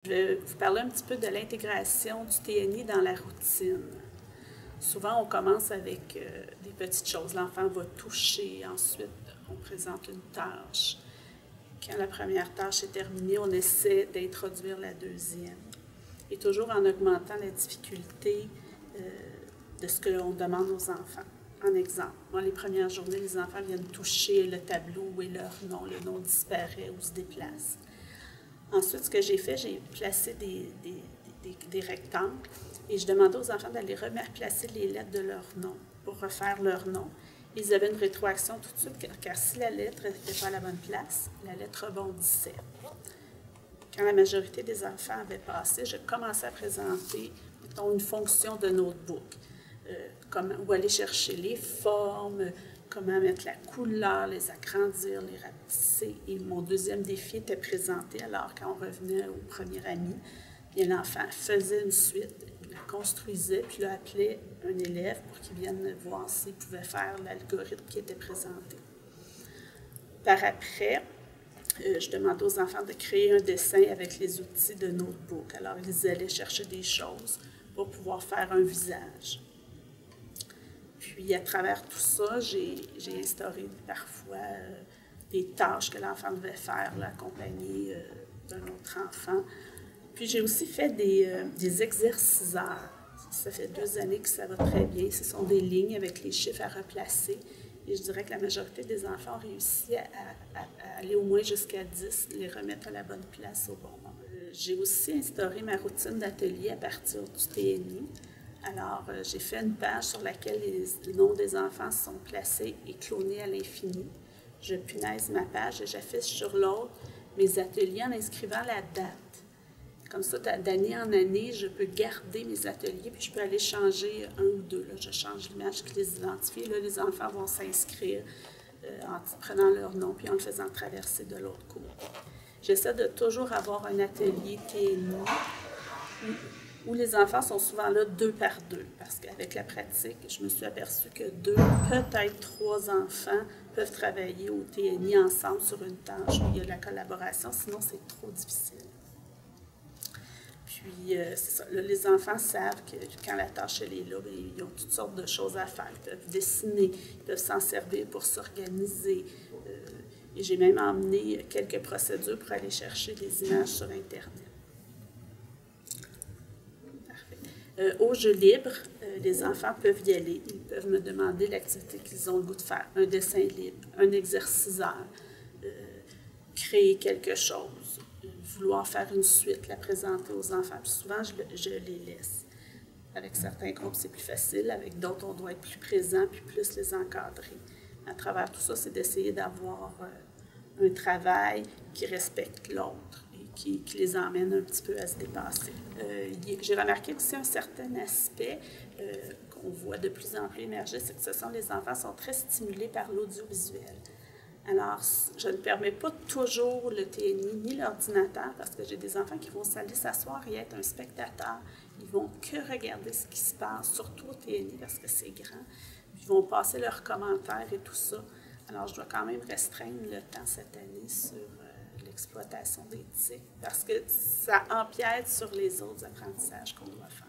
Je vais vous parler un petit peu de l'intégration du TNI dans la routine. Souvent, on commence avec des petites choses. L'enfant va toucher, ensuite, on présente une tâche. Quand la première tâche est terminée, on essaie d'introduire la deuxième. Et toujours en augmentant la difficulté de ce que l'on demande aux enfants. En exemple, moi, les premières journées, les enfants viennent toucher le tableau où est leur nom. Le nom disparaît ou se déplace. Ensuite, ce que j'ai fait, j'ai placé des rectangles et je demandais aux enfants d'aller replacer les lettres de leur nom pour refaire leur nom. Ils avaient une rétroaction tout de suite, car si la lettre n'était pas à la bonne place, la lettre rebondissait. Quand la majorité des enfants avaient passé, je commençais à présenter, mettons, une fonction de notebook, où aller chercher les formes, comment mettre la couleur, les agrandir, les rapetisser. Et mon deuxième défi était présenté. Alors, quand on revenait au premier ami, l'enfant faisait une suite, la construisait, puis là, appelait un élève pour qu'il vienne voir s'il pouvait faire l'algorithme qui était présenté. Par après, je demandais aux enfants de créer un dessin avec les outils de notebook. Alors, ils allaient chercher des choses pour pouvoir faire un visage. Puis, à travers tout ça, j'ai instauré parfois des tâches que l'enfant devait faire, accompagné d'un autre enfant. Puis, j'ai aussi fait des exerciceurs. Ça fait 2 années que ça va très bien. Ce sont des lignes avec les chiffres à replacer. Et je dirais que la majorité des enfants ont réussi à aller au moins jusqu'à 10, les remettre à la bonne place au bon moment. J'ai aussi instauré ma routine d'atelier à partir du TNI. Alors, j'ai fait une page sur laquelle les noms des enfants sont placés et clonés à l'infini. Je punaise ma page et j'affiche sur l'autre mes ateliers en inscrivant la date. Comme ça, d'année en année, je peux garder mes ateliers puis je peux aller changer un ou deux. Là, je change l'image qui les identifie. Là, les enfants vont s'inscrire en prenant leur nom puis en le faisant traverser de l'autre côté. J'essaie de toujours avoir un atelier TNI où les enfants sont souvent là 2 par 2, parce qu'avec la pratique, je me suis aperçue que 2, peut-être 3 enfants peuvent travailler au TNI ensemble sur une tâche où il y a de la collaboration, sinon c'est trop difficile. Puis, c'est ça, là, les enfants savent que quand la tâche elle est là, bien, ils ont toutes sortes de choses à faire. Ils peuvent dessiner, ils peuvent s'en servir pour s'organiser. Et j'ai même emmené quelques procédures pour aller chercher des images sur Internet. Au jeu libre, les enfants peuvent y aller. Ils peuvent me demander l'activité qu'ils ont le goût de faire. Un dessin libre, un exerciceur, créer quelque chose, vouloir faire une suite, la présenter aux enfants. Puis souvent, je les laisse. Avec certains groupes, c'est plus facile. Avec d'autres, on doit être plus présent puis plus les encadrer. À travers tout ça, c'est d'essayer d'avoir un travail qui respecte l'autre. Qui les emmène un petit peu à se dépasser. J'ai remarqué aussi un certain aspect qu'on voit de plus en plus émerger, c'est que les enfants sont très stimulés par l'audiovisuel. Alors, je ne permets pas toujours le TNI ni l'ordinateur parce que j'ai des enfants qui vont aller s'asseoir et être un spectateur. Ils ne vont que regarder ce qui se passe, surtout au TNI parce que c'est grand. Ils vont passer leurs commentaires et tout ça. Alors, je dois quand même restreindre le temps cette année sur l'exploitation des tics parce que ça empiète sur les autres apprentissages qu'on doit faire.